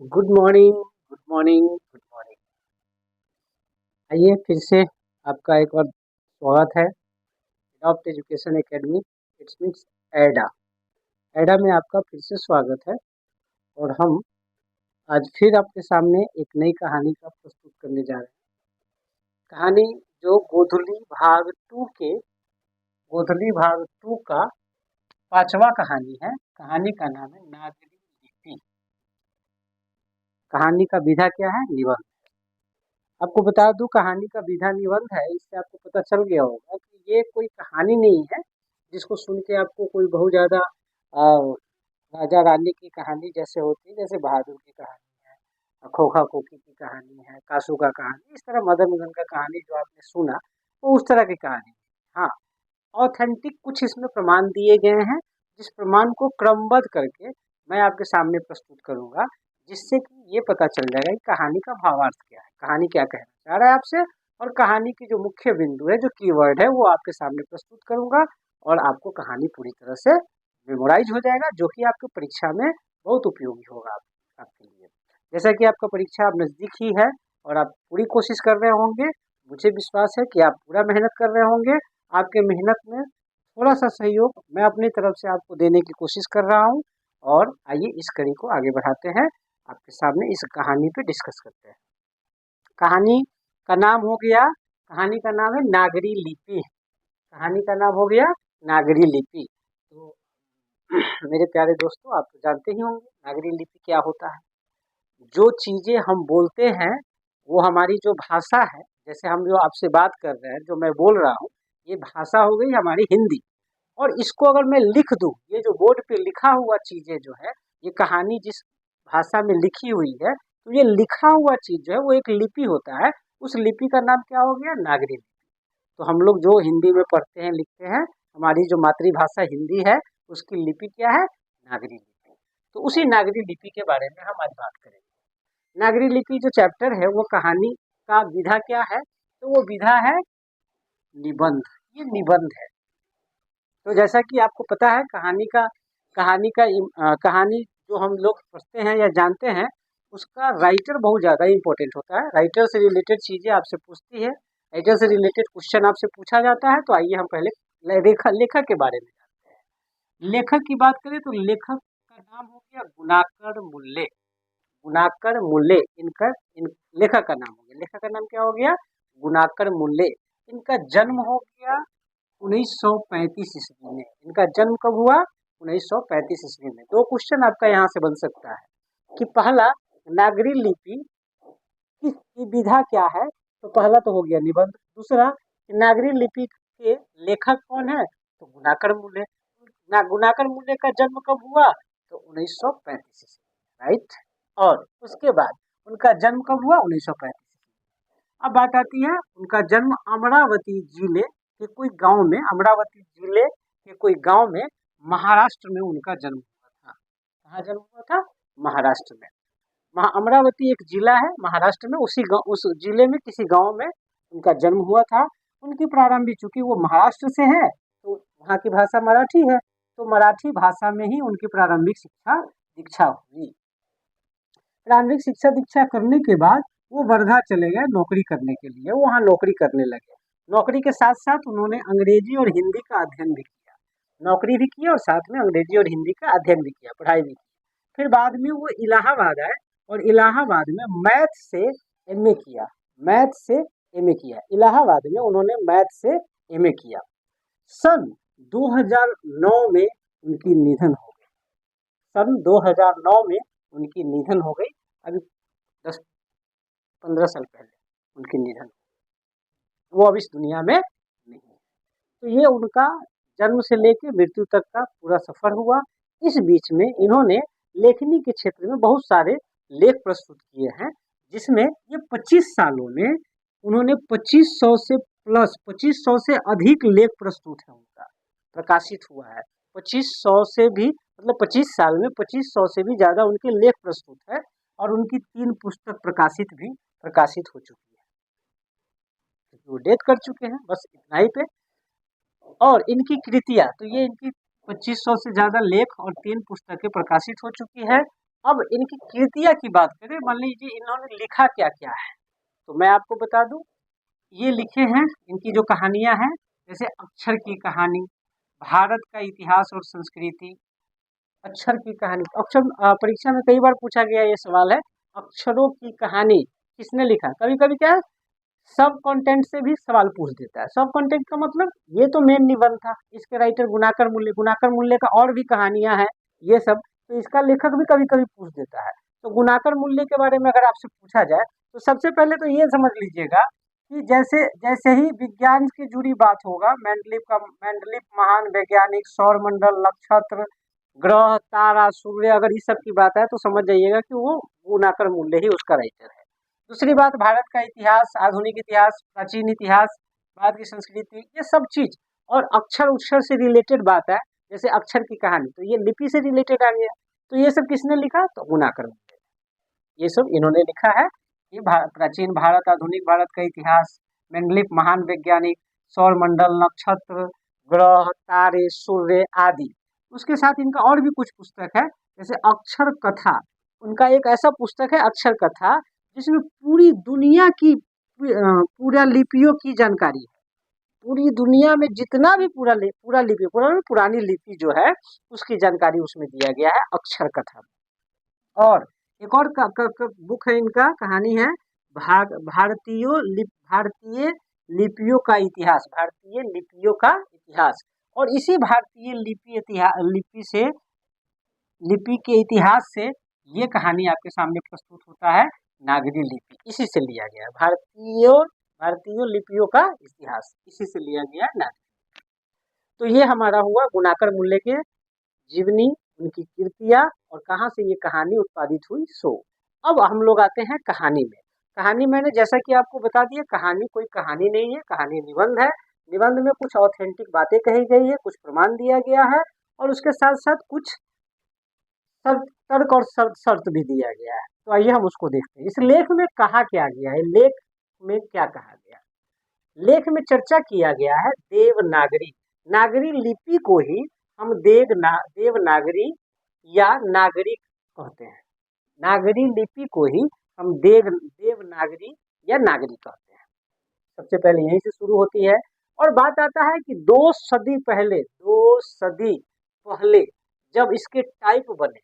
Good morning, good morning, good morning. आइए फिर से आपका एक बार स्वागत है adopt education academy. It's means एडा। एडा में आपका फिर से स्वागत है। और हम आज फिर आपके सामने एक नई कहानी का प्रस्तुत करने जा रहे हैं। कहानी जो गोधली भाग टू का पांचवा कहानी है। कहानी का नाम है नागरी लिपि। कहानी का विधा क्या है? निबंध। आपको बता दूं कहानी का विधा निबंध है। इससे आपको पता चल गया होगा कि ये कोई कहानी नहीं है जिसको सुन के आपको कोई बहुत ज्यादा राजा रानी की कहानी जैसे होती है, जैसे बहादुर की कहानी है, खोखा खोखी की कहानी है, कासू का कहानी, इस तरह मदन मोहन का कहानी जो आपने सुना वो उस तरह की कहानी है। हाँ, ऑथेंटिक कुछ इसमें प्रमाण दिए गए हैं, जिस प्रमाण को क्रमबद्ध करके मैं आपके सामने प्रस्तुत करूंगा, जिससे कि ये पता चल जाएगा कि कहानी का भावार्थ क्या है, कहानी क्या कहना चाह रहा है आपसे। और कहानी की जो मुख्य बिंदु है, जो कीवर्ड है, वो आपके सामने प्रस्तुत करूंगा। और आपको कहानी पूरी तरह से मेमोराइज हो जाएगा, जो कि आपकी परीक्षा में बहुत उपयोगी होगा आपके लिए। जैसा कि आपका परीक्षा अब नजदीक ही है और आप पूरी कोशिश कर रहे होंगे, मुझे विश्वास है कि आप पूरा मेहनत कर रहे होंगे। आपके मेहनत में थोड़ा सा सहयोग मैं अपनी तरफ से आपको देने की कोशिश कर रहा हूँ। और आइए इस कड़ी को आगे बढ़ाते हैं, आपके सामने इस कहानी पे डिस्कस करते हैं। कहानी का नाम हो गया, कहानी का नाम है नागरी लिपि। कहानी का नाम हो गया नागरी लिपि। तो मेरे प्यारे दोस्तों, आप तो जानते ही होंगे नागरी लिपि क्या होता है। जो चीजें हम बोलते हैं वो हमारी जो भाषा है, जैसे हम जो आपसे बात कर रहे हैं, जो मैं बोल रहा हूँ, ये भाषा हो गई हमारी हिंदी। और इसको अगर मैं लिख दूं, ये जो बोर्ड पे लिखा हुआ चीजें जो है, ये कहानी जिस भाषा में लिखी हुई है, तो ये लिखा हुआ चीज जो है वो एक लिपि होता है। उस लिपि का नाम क्या हो गया? नागरी लिपि। तो हम लोग जो हिंदी में पढ़ते हैं, लिखते हैं, हमारी जो मातृभाषा हिंदी है, उसकी लिपि क्या है? नागरी लिपि। तो उसी नागरी लिपि के बारे में हम आज बात करेंगे। नागरी लिपि जो चैप्टर है, वो कहानी का विधा क्या है? तो वो विधा है निबंध। ये निबंध है। तो जैसा कि आपको पता है कहानी जो हम लोग पढ़ते हैं या जानते हैं, उसका राइटर बहुत ज़्यादा इम्पोर्टेंट होता है। राइटर से रिलेटेड चीज़ें आपसे पूछती है, राइटर से रिलेटेड क्वेश्चन आपसे पूछा जाता है। तो आइए हम पहले लेखक के बारे में जानते हैं। लेखक की बात करें तो लेखक का नाम हो गया गुणाकर मुल्ले। गुणाकर मुल्ले इन लेखक का नाम हो गया। लेखक का नाम क्या हो गया? गुणाकर मुल्ले। इनका जन्म हो गया 1935 ईस्वी में। इनका जन्म कब हुआ? 1935 ईस्वी में। दो क्वेश्चन आपका यहाँ से बन सकता है कि पहला, नागरी लिपि की विधा क्या है? तो पहला तो हो गया निबंध। दूसरा, नागरी लिपि के लेखक कौन है? तो गुणाकर मूल्य। गुणाकर मूल्य का जन्म कब हुआ? तो 1935 ईस्वी, राइट। और उसके बाद उनका जन्म कब हुआ? 1935। अब बात आती है, उनका जन्म अमरावती जिले के कोई गांव में, अमरावती जिले के कोई गांव में, महाराष्ट्र में उनका जन्म हुआ था। कहाँ जन्म हुआ था? महाराष्ट्र में। अमरावती एक जिला है महाराष्ट्र में, उसी गांव, उस जिले में किसी गांव में उनका जन्म हुआ था। उनकी प्रारंभिक, चूंकि वो महाराष्ट्र से है तो वहाँ की भाषा मराठी है, तो मराठी भाषा में ही उनकी प्रारंभिक शिक्षा दीक्षा हुई। प्रारंभिक शिक्षा दीक्षा करने के बाद वो वर्धा चले गए नौकरी करने के लिए। वो वहाँ नौकरी करने लगे। नौकरी के साथ साथ उन्होंने अंग्रेजी और हिंदी का अध्ययन भी किया। नौकरी भी की और साथ में अंग्रेजी और हिंदी का अध्ययन भी किया, पढ़ाई भी की। फिर बाद में वो इलाहाबाद आए और इलाहाबाद में मैथ से एमए किया। मैथ से एमए किया इलाहाबाद में, उन्होंने मैथ से एमए किया। सन 2009 में उनकी निधन हो गई। सन 2009 में उनकी निधन हो गई। अभी 10-15 साल पहले उनकी निधन। वो अब इस दुनिया में नहीं है। तो ये उनका जन्म से लेकर मृत्यु तक का पूरा सफर हुआ। इस बीच में इन्होंने लेखनी के क्षेत्र में बहुत सारे लेख प्रस्तुत किए हैं, जिसमें ये 25 सालों में उन्होंने 2500 से अधिक लेख प्रस्तुत है, उनका प्रकाशित हुआ है। 2500 से भी, मतलब 25 साल में 2500 से भी ज्यादा उनके लेख प्रस्तुत है। और उनकी 3 पुस्तक प्रकाशित हो चुकी है, वो डेथ कर चुके हैं, बस इतना ही पे। और इनकी कृतियां, तो ये इनकी 2500 से ज्यादा लेख और 3 पुस्तकें प्रकाशित हो चुकी है। अब इनकी कृतियाँ की बात करें, मान लीजिए इन्होंने लिखा क्या क्या है, तो मैं आपको बता दूं, ये लिखे हैं, इनकी जो कहानियां हैं, जैसे अक्षर की कहानी, भारत का इतिहास और संस्कृति, अक्षर की कहानी। अक्षर परीक्षा में कई बार पूछा गया ये सवाल है, अक्षरों की कहानी किसने लिखा। कभी कभी क्या है, सब कंटेंट से भी सवाल पूछ देता है। सब कंटेंट का मतलब, ये तो मेन निबंध था, इसके राइटर गुणाकर मूल्य का और भी कहानियां हैं ये सब, तो इसका लेखक भी कभी कभी पूछ देता है। तो गुणाकर मूल्य के बारे में अगर आपसे पूछा जाए, तो सबसे पहले तो ये समझ लीजिएगा कि जैसे जैसे ही विज्ञान की जुड़ी बात होगा, मेंडलीव महान वैज्ञानिक, सौर मंडल, नक्षत्र, ग्रह, तारा, सूर्य, अगर इस सब की बात है तो समझ जाइएगा कि वो गुणाकर मूल्य ही उसका राइटर है। दूसरी बात, भारत का इतिहास, आधुनिक इतिहास, प्राचीन इतिहास, भारत की संस्कृति, ये सब चीज, और अक्षर उक्षर से रिलेटेड बात है, जैसे अक्षर की कहानी, तो ये लिपि से रिलेटेड आ गया। तो ये सब किसने लिखा, तो गुणाकर मूल्य, ये सब इन्होंने लिखा है। ये प्राचीन भारत, आधुनिक भारत का इतिहास, मेंडलीव महान वैज्ञानिक, सौर मंडल, नक्षत्र, ग्रह, तारे, सूर्य आदि। उसके साथ इनका और भी कुछ पुस्तक है, जैसे अक्षर कथा, उनका एक ऐसा पुस्तक है अक्षर कथा, जिसमें पूरी दुनिया की पूरा लिपियों की जानकारी है। पूरी दुनिया में जितना भी पुरानी लिपि जो है, उसकी जानकारी उसमें दिया गया है अक्षर कथा में। और एक और बुक है इनका, कहानी है भारतीय लिपियों का इतिहास, भारतीय लिपियों का इतिहास। और इसी भारतीय लिपि के इतिहास से ये कहानी आपके सामने प्रस्तुत होता है, नागरी लिपि, इसी से लिया गया है। भारतीय लिपियों का इतिहास, इसी से लिया गया है नागरी। तो ये हमारा हुआ गुणाकर मूल्य के जीवनी, उनकी कृतियां, और कहाँ से ये कहानी उत्पादित हुई, सो अब हम लोग आते हैं कहानी में। कहानी मैंने जैसा कि आपको बता दिया, कहानी कोई कहानी नहीं है, कहानी निबंध है। निबंध में कुछ ऑथेंटिक बातें कही गई है, कुछ प्रमाण दिया गया है, और उसके साथ साथ कुछ तर्क और शर्त भी दिया गया है। तो आइए हम उसको देखते हैं। इस लेख में कहा क्या गया है, लेख में क्या कहा गया, लेख में चर्चा किया गया है देवनागरी, नागरी लिपि को ही हम देवनागरी या नागरिक कहते हैं। नागरी लिपि को ही हम देवनागरी या नागरिक कहते हैं। सबसे पहले यहीं से शुरू होती है, और बात आता है कि 2 सदी पहले जब इसके टाइप बने,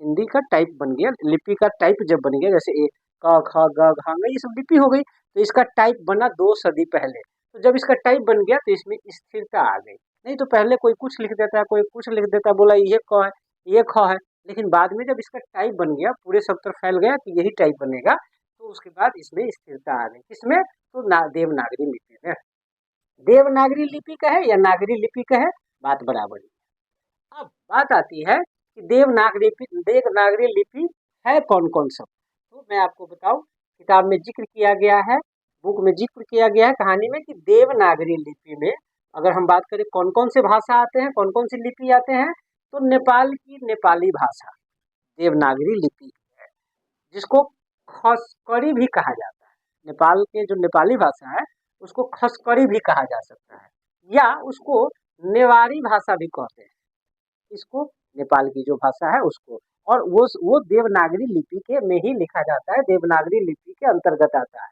हिंदी का टाइप बन गया, लिपि का टाइप जब बन गया, जैसे ए क ख ग घ ङ, ये सब लिपि हो गई, तो इसका टाइप बना 2 सदी पहले। तो जब इसका टाइप बन गया तो इसमें स्थिरता आ गई। नहीं तो पहले कोई कुछ लिख देता है, कोई कुछ लिख देता है, बोला ये क है, ये ख है, लेकिन बाद में जब इसका टाइप बन गया, पूरे सब तरफ फैल गया कि यही टाइप बनेगा, तो उसके बाद इसमें स्थिरता आ गई। किसमें, तो देवनागरी लिपि में। देवनागरी लिपि का है या नागरी लिपि का है, बात बराबर ही। अब बात आती है कि देवनागरी लिपि है कौन कौन सब, तो मैं आपको बताऊं, किताब में जिक्र किया गया है, बुक में जिक्र किया गया है कहानी में, कि देवनागरी लिपि में अगर हम बात करें कौन कौन से भाषा आते हैं, कौन कौन सी लिपि आते हैं, तो नेपाल की नेपाली भाषा देवनागरी लिपि है, जिसको खसकड़ी भी कहा जाता है। नेपाल के जो नेपाली भाषा है उसको खसकड़ी भी कहा जा सकता है, या उसको नेवारी भाषा भी कहते हैं, इसको नेपाल की जो भाषा है उसको। और वो देवनागरी लिपि के में ही लिखा जाता है, देवनागरी लिपि के अंतर्गत आता है।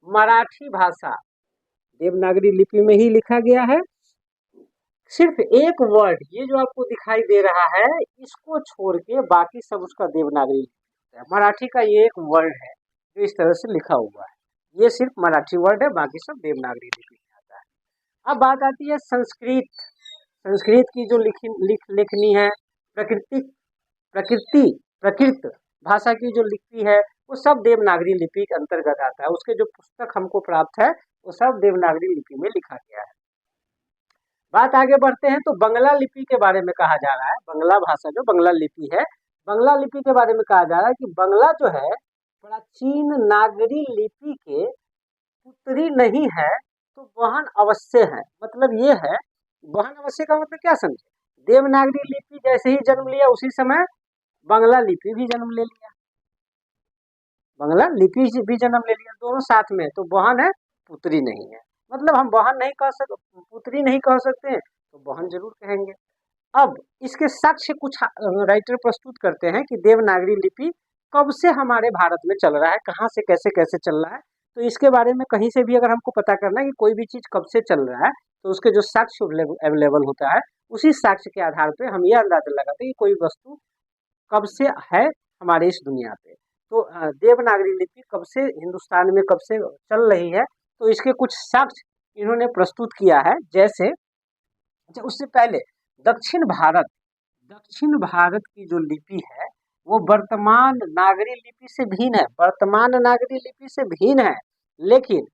मराठी भाषा देवनागरी लिपि में ही लिखा गया है। सिर्फ एक वर्ड, ये जो आपको दिखाई दे रहा है, इसको छोड़ के बाकी सब उसका देवनागरी लिपि है। मराठी का ये एक वर्ड है जो इस तरह से लिखा हुआ है, ये सिर्फ मराठी वर्ड है, बाकी सब देवनागरी लिपि में आता है। अब बात आती है संस्कृत। संस्कृत की जो लिखनी है, प्रकृत भाषा की जो लिपि है, वो सब देवनागरी लिपि के अंतर्गत आता है। उसके जो पुस्तक हमको प्राप्त है वो सब देवनागरी लिपि में लिखा गया है। बात आगे बढ़ते हैं, तो बंगला लिपि के बारे में कहा जा रहा है। बंगला भाषा जो बंगला लिपि है, बंगला लिपि के बारे में कहा जा रहा है कि बंगला जो है प्राचीन नागरी लिपि के पुत्री नहीं है तो बहन अवश्य है। मतलब ये है, बहन अवश्य का मतलब क्या समझे, देवनागरी लिपि जैसे ही जन्म लिया उसी समय बंगला लिपि भी जन्म ले लिया, बंगला लिपि भी जन्म ले लिया, दोनों साथ में, तो बहन है, पुत्री नहीं है। मतलब हम बहन नहीं कह सकते, पुत्री नहीं कह सकते, तो बहन जरूर कहेंगे। अब इसके साक्ष्य कुछ राइटर प्रस्तुत करते हैं कि देवनागरी लिपि कब से हमारे भारत में चल रहा है, कहाँ से कैसे कैसे चल रहा है। तो इसके बारे में कहीं से भी अगर हमको पता करना है कि कोई भी चीज़ कब से चल रहा है, तो उसके जो साक्ष्य अवेलेबल होता है, उसी साक्ष्य के आधार पे हम ये अंदाजा लगाते हैं कि कोई वस्तु कब से है हमारे इस दुनिया पे। तो देवनागरी लिपि कब से हिंदुस्तान में कब से चल रही है, तो इसके कुछ साक्ष्य इन्होंने प्रस्तुत किया है। जैसे अच्छा, उससे पहले दक्षिण भारत की जो लिपि है वो वर्तमान नागरी लिपि से भिन्न है, वर्तमान नागरी लिपि से भिन्न है। लेकिन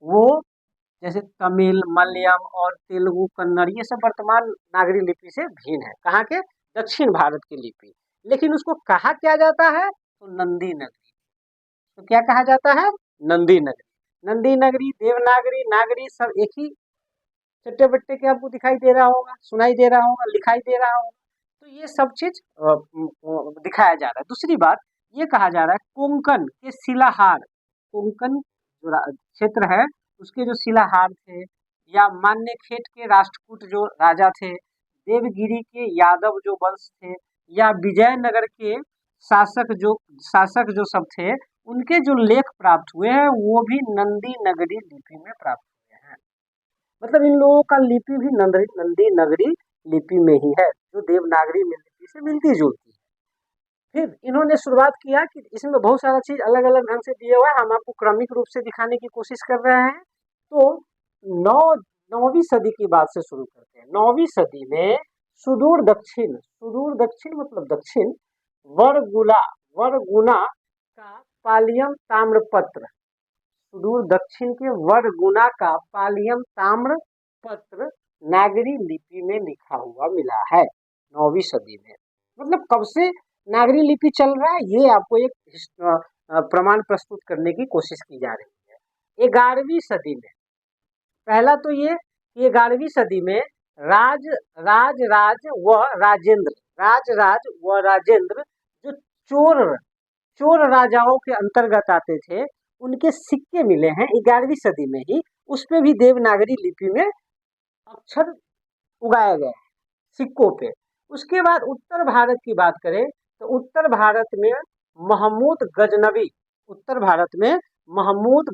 वो जैसे तमिल, मलयालम और तेलुगु, कन्नड़, ये सब वर्तमान नागरी लिपि से भिन्न है। कहाँ के? दक्षिण भारत की लिपि। लेकिन उसको कहा क्या जाता है? तो नंदी नगरी। तो क्या कहा जाता है? नंदी नगरी। नंदी नगरी, देवनागरी, नागरी सब एक ही चट्टे बट्टे के आपको दिखाई दे रहा होगा, सुनाई दे रहा होगा, लिखाई दे रहा होगा। तो ये सब चीज दिखाया जा रहा है। दूसरी बात ये कहा जा रहा है कोंकण के शिलाहार, कोंकण जो क्षेत्र है उसके जो शिलाहार थे, या मान्यखेट के राष्ट्रकूट जो राजा थे, देवगिरी के यादव जो वंश थे, या विजयनगर के शासक जो सब थे, उनके जो लेख प्राप्त हुए हैं वो भी नंदी नगरी लिपि में प्राप्त हुए हैं। मतलब इन लोगों का लिपि भी नंदी नगरी लिपि में ही है, जो देवनागरी लिपि से मिलती जुलती है। फिर इन्होंने शुरुआत किया कि इसमें बहुत सारा चीज अलग अलग ढंग से दिया हुआ है, हम आपको क्रमिक रूप से दिखाने की कोशिश कर रहे हैं। तो नौ 9वीं सदी की बात से शुरू करते हैं। 9वीं सदी में सुदूर दक्षिण मतलब दक्षिण, वरगुना का पालियम ताम्रपत्र, सुदूर दक्षिण के वरगुना का पालियम ताम्रपत्र नागरी लिपि में लिखा हुआ मिला है 9वीं सदी में। मतलब कब से नागरी लिपि चल रहा है, ये आपको एक प्रमाण प्रस्तुत करने की कोशिश की जा रही है। 11वीं सदी में, पहला तो ये 11वीं सदी में राज राज राज व राजेंद्र जो चोर राजाओं के अंतर्गत आते थे, उनके सिक्के मिले हैं 11वीं सदी में ही। उस पे भी देवनागरी लिपि में अक्षर उगाए गए हैं सिक्कों पे। उसके बाद उत्तर भारत की बात करें तो उत्तर भारत में महमूद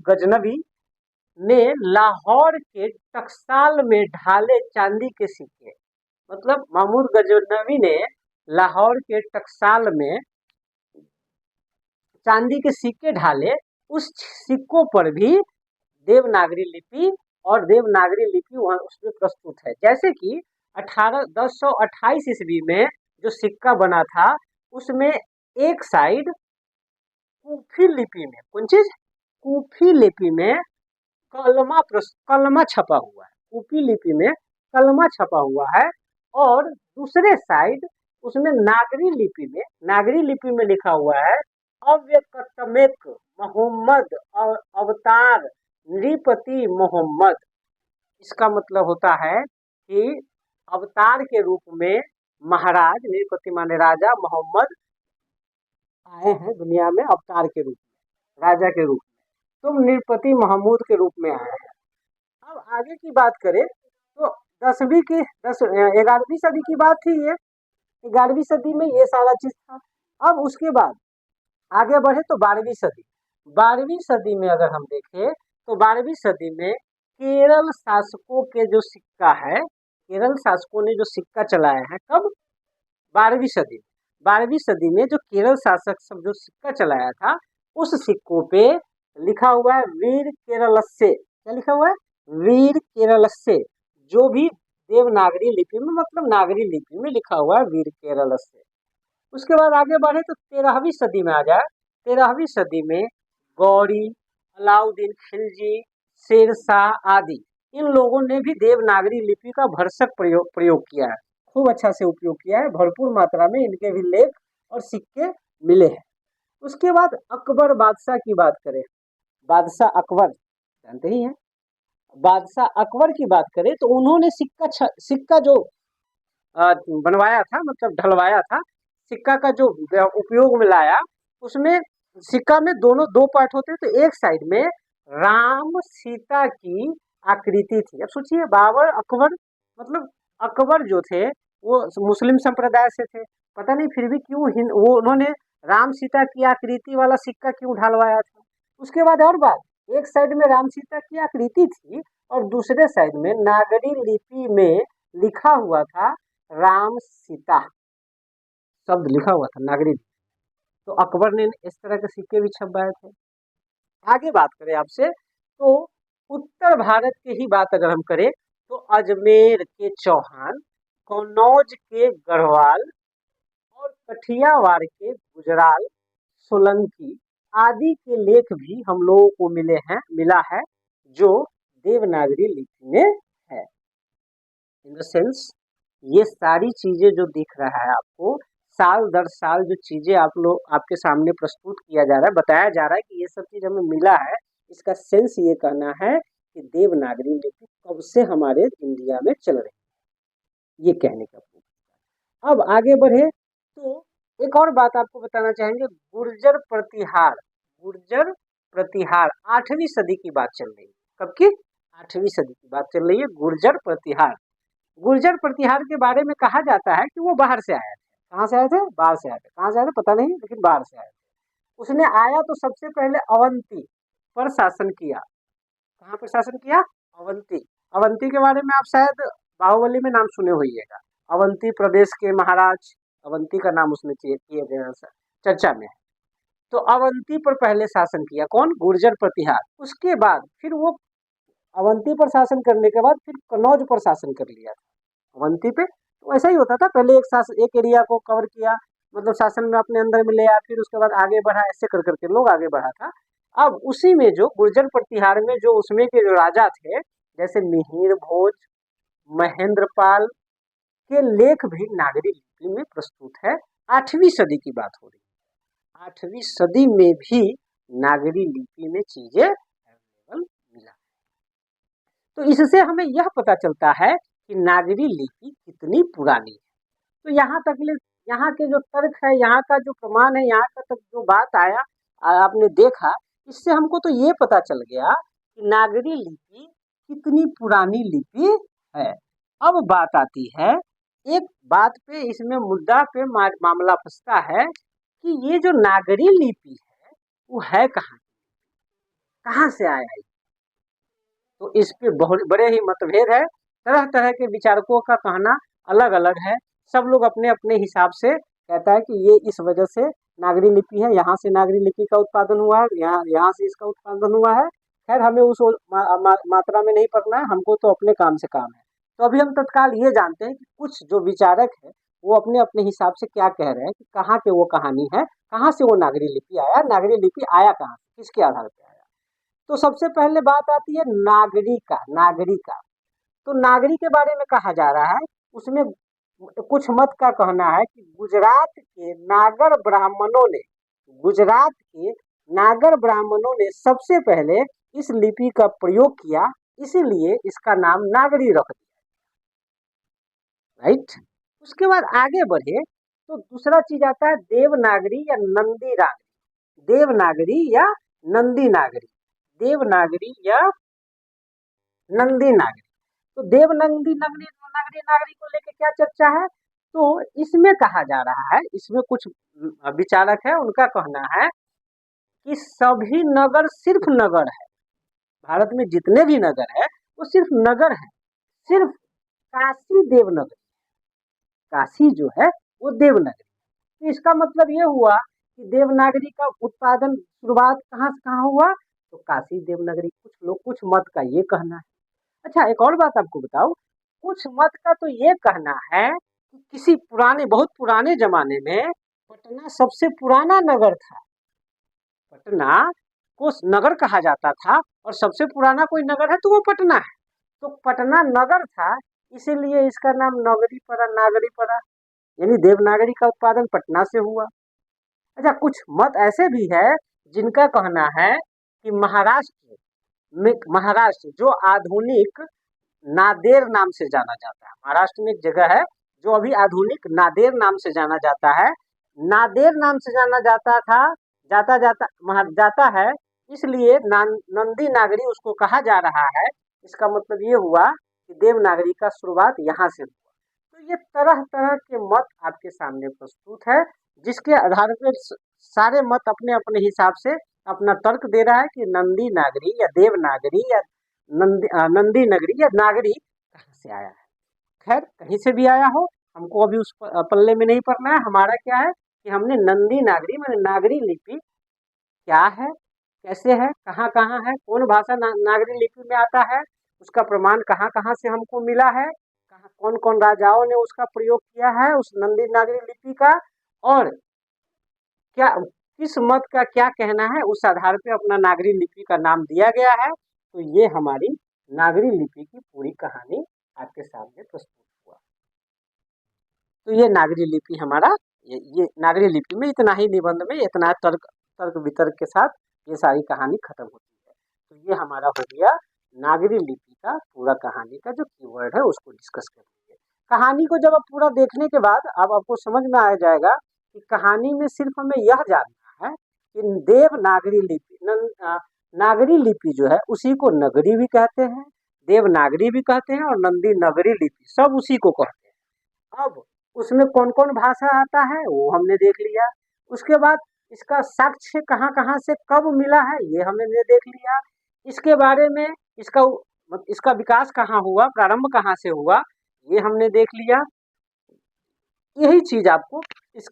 गजनवी ने लाहौर के टकसाल में ढाले चांदी के सिक्के, मतलब महमूद गजनवी ने लाहौर के टकसाल में चांदी के सिक्के ढाले, उस सिक्कों पर भी देवनागरी लिपि वहाँ उसमें प्रस्तुत है। जैसे कि 1028 ईस्वी में जो सिक्का बना था उसमें एक साइड कूफी लिपि में, कौन चीज? कूफी लिपि में कलमा छपा हुआ है, कूफी लिपि में कलमा छपा हुआ है, और दूसरे साइड उसमें नागरी लिपि में लिखा हुआ है अव्यकतमेक मोहम्मद अवतार नृपति मोहम्मद। इसका मतलब होता है कि अवतार के रूप में महाराज, नृपति माने राजा, मोहम्मद आए हैं दुनिया में अवतार के रूप में, राजा के रूप में। तुम नृपति महमूद के रूप में आए हैं। अब आगे की बात करें तो 11वीं सदी की बात थी ये, 11वीं सदी में ये सारा चीज था। अब उसके बाद आगे बढ़े तो 12वीं सदी में अगर हम देखें तो 12वीं सदी में केरल शासकों के जो सिक्का है, केरल शासकों ने जो सिक्का चलाया है, कब? 12वीं सदी में जो केरल शासक सब जो सिक्का चलाया था, उस सिक्कों पे लिखा हुआ है वीर केरलस्य। क्या लिखा हुआ है? वीर केरलस्य, जो भी देवनागरी लिपि में, मतलब नागरी लिपि में लिखा हुआ है वीर केरलस्य। उसके बाद आगे बढ़े तो 13वीं सदी में आ जाए। 13वीं सदी में गौरी, अलाउद्दीन खिलजी, शेरशाह आदि इन लोगों ने भी देवनागरी लिपि का भरसक प्रयोग किया है, खूब अच्छा से उपयोग किया है। भरपूर मात्रा में इनके भी लेख और सिक्के मिले हैं। उसके बाद अकबर बादशाह की बात करें, बादशाह अकबर जानते ही हैं, बादशाह अकबर की बात करें तो उन्होंने सिक्का जो बनवाया था, मतलब ढलवाया था, सिक्का का जो उपयोग में लाया, उसमें सिक्का में दो पार्ट होते हैं। तो एक साइड में राम सीता की आकृति थी। अब सोचिए, बाबर अकबर, मतलब अकबर जो थे वो मुस्लिम संप्रदाय से थे, पता नहीं फिर भी क्यों वो उन्होंने राम सीता की आकृति वाला सिक्का क्यों ढलवाया था। उसके बाद और बात, एक साइड में राम सीता की आकृति थी और दूसरे साइड में नागरी लिपि में लिखा हुआ था राम सीता, शब्द लिखा हुआ था नागरी। तो अकबर ने इस तरह के सिक्के भी छपवाए थे। आगे बात करें आपसे तो उत्तर भारत की ही बात अगर हम करें तो अजमेर के चौहान, कन्नौज के गढ़वाल और कठियावाड़ के गुजराल, सोलंकी आदि के लेख भी हम लोगों को मिला है जो देवनागरी लिपि में है। इन द सेंस ये सारी चीजें जो दिख रहा है आपको, साल दर साल जो चीजें आपके सामने प्रस्तुत किया जा रहा है, बताया जा रहा है कि ये सब चीज हमें मिला है, इसका सेंस ये कहना है कि देवनागरी लिपि कब से हमारे इंडिया में चल रही है, ये कहने का प्रूफ। अब आगे बढ़े तो एक और बात आपको बताना चाहेंगे, गुर्जर प्रतिहार। गुर्जर प्रतिहार 8वीं सदी की बात चल रही है। कब की? 8वीं सदी की बात चल रही है। गुर्जर प्रतिहार, गुर्जर प्रतिहार के बारे में कहा जाता है कि वो बाहर से आया था। कहाँ से आए थे? बाहर से आए थे। कहाँ से आए थे पता नहीं, लेकिन बाहर से आए थे। उसने आया तो सबसे पहले अवंती पर शासन किया। कहाँ पर शासन किया? अवंती। अवंती के बारे में आप शायद बाहुबली में नाम सुने होइएगा। अवंती प्रदेश के महाराज, अवंती का नाम उसमें किए गए चर्चा में है। तो अवंती पर पहले शासन किया कौन? गुर्जर प्रतिहार। उसके बाद फिर वो अवंती पर शासन करने के बाद फिर कन्नौज पर शासन कर लिया था। अवंती पे तो ऐसा ही होता था, पहले एक एरिया को कवर किया, मतलब शासन में अपने अंदर में ले आया, फिर उसके बाद आगे बढ़ा, ऐसे कर करके लोग आगे बढ़ा था। अब उसी में जो गुर्जर प्रतिहार में जो उसमें के जो राजा थे, जैसे मिहिर भोज, महेंद्रपाल के लेख भी नागरी लिपि में प्रस्तुत है। 8वीं सदी की बात हो रही है। 8वीं सदी में भी नागरी लिपि में चीजें अवेलेबल मिला। तो इससे हमें यह पता चलता है कि नागरी लिपि कितनी पुरानी है। तो यहाँ के जो तर्क है, यहाँ का जो प्रमाण है, यहाँ का तक जो बात आया, आपने देखा, इससे हमको तो ये पता चल गया कि नागरी लिपि कितनी पुरानी लिपि है। अब बात आती है एक बात पे, इसमें मुद्दा पे मामला फंसता है कि ये जो नागरी लिपि है वो है कहाँ से आया है। तो इस पे बहुत बड़े ही मतभेद है, तरह तरह के विचारकों का कहना अलग अलग है। सब लोग अपने अपने हिसाब से कहता है कि ये इस वजह से नागरी लिपि है, यहाँ से नागरी लिपि का उत्पादन हुआ है, यहाँ से इसका उत्पादन हुआ है। खैर हमें उस मात्रा में नहीं पढ़ना है, हमको तो अपने काम से काम है। तो अभी हम तत्काल ये जानते हैं कि कुछ जो विचारक है वो अपने अपने हिसाब से क्या कह रहे हैं कि कहाँ के वो कहानी है, कहाँ से वो नागरी लिपि आया, नागरी लिपि आया कहाँ से, किसके आधार पर आया। तो सबसे पहले बात आती है नागरी का। तो नागरी के बारे में कहा जा रहा है, उसमें कुछ मत का कहना है कि गुजरात के नागर ब्राह्मणों ने सबसे पहले इस लिपि का प्रयोग किया, इसीलिए इसका नाम नागरी रख दिया। राइट। उसके बाद आगे बढ़े तो दूसरा चीज आता है देवनागरी या नंदी नागरी। देवनागरी या नंदी नागरी, देवनागरी या नंदी नागरी। तो देवनंदी नागरी को लेकर क्या चर्चा है? तो इसमें कहा जा रहा है, इसमें कुछ विचारक है, उनका कहना है कि सभी नगर सिर्फ नगर है, भारत में जितने भी नगर है वो सिर्फ नगर है, सिर्फ काशी देवनगरी, काशी जो है वो देवनगरी। तो इसका मतलब ये हुआ कि देवनागरी का उत्पादन शुरुआत कहाँ से कहाँ हुआ? तो काशी देवनगरी। कुछ मत का ये कहना है। अच्छा एक और बात आपको बताऊं, कुछ मत का तो ये कहना है कि किसी बहुत पुराने जमाने में पटना सबसे पुराना नगर था, पटना को नगर कहा जाता था और सबसे पुराना कोई नगर है तो वो पटना है। तो पटना नगर था, इसीलिए इसका नाम नागरी पड़ा, यानी देवनागरी का उत्पादन पटना से हुआ। अच्छा कुछ मत ऐसे भी है जिनका कहना है कि महाराष्ट्र जो आधुनिक नादेर नाम से जाना जाता है, महाराष्ट्र में एक जगह है जो अभी आधुनिक नादेर नाम से जाना जाता है, नादेर नाम से जाना जाता था, जाता है, इसलिए नंदी नागरी उसको कहा जा रहा है। इसका मतलब ये हुआ कि देवनागरी का शुरुआत यहाँ से हुआ। तो ये तरह तरह के मत आपके सामने प्रस्तुत है, जिसके आधार पर सारे मत अपने अपने हिसाब से अपना तर्क दे रहा है कि नंदी नागरी या देवनागरी या नंदी नगरी या नागरी कहाँ से आया है। खैर कहीं से भी आया हो, हमको अभी उस पल्ले में नहीं पड़ना है। हमारा क्या है कि हमने नंदी नागरी मैंने नागरी लिपि क्या है, कैसे है, कहाँ कहाँ है, कौन भाषा नागरी लिपि में आता है, उसका प्रमाण कहाँ कहाँ से हमको मिला है, कहाँ कौन कौन राजाओं ने उसका प्रयोग किया है उस नंदी नागरी लिपि का, और क्या किस मत का क्या कहना है, उस आधार पे अपना नागरी लिपि का नाम दिया गया है। तो ये हमारी नागरी लिपि की पूरी कहानी आपके सामने प्रस्तुत हुआ। तो ये नागरी लिपि हमारा ये नागरी लिपि में इतना ही निबंध में इतना तर्क तर्क वितर्क के साथ ये सारी कहानी खत्म होती है। तो ये हमारा हो गया नागरी लिपि का पूरा कहानी का जो कीवर्ड है उसको डिस्कस कर लीजिए। कहानी को जब आप पूरा देखने के बाद अब आपको समझ में आ जाएगा कि कहानी में सिर्फ हमें यह जानना है कि देवनागरी लिपि नागरी लिपि जो है उसी को नगरी भी कहते हैं, देवनागरी भी कहते हैं और नंदी नगरी लिपि सब उसी को कहते हैं। अब उसमें कौन कौन भाषा आता है वो हमने देख लिया। उसके बाद इसका साक्ष्य कहाँ कहाँ से कब मिला है ये हमने देख लिया। इसके बारे में इसका विकास कहाँ हुआ, प्रारंभ कहाँ से हुआ, ये हमने देख लिया। यही चीज आपको इस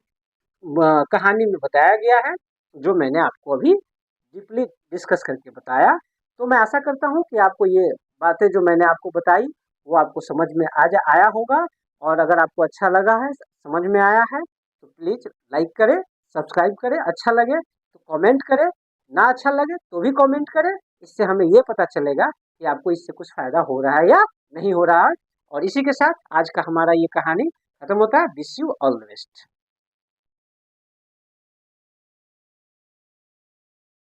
कहानी में बताया गया है जो मैंने आपको अभी डीपली डिस्कस करके बताया। तो मैं आशा करता हूँ कि आपको ये बातें जो मैंने आपको बताई वो आपको समझ में आया होगा। और अगर आपको अच्छा लगा है, समझ में आया है, तो प्लीज़ लाइक करें, सब्सक्राइब करें, अच्छा लगे तो कमेंट करें, ना अच्छा लगे तो भी कमेंट करें। इससे हमें ये पता चलेगा कि आपको इससे कुछ फ़ायदा हो रहा है या नहीं हो रहा है। और इसी के साथ आज का हमारा ये कहानी खत्म होता है। Wish you all the best.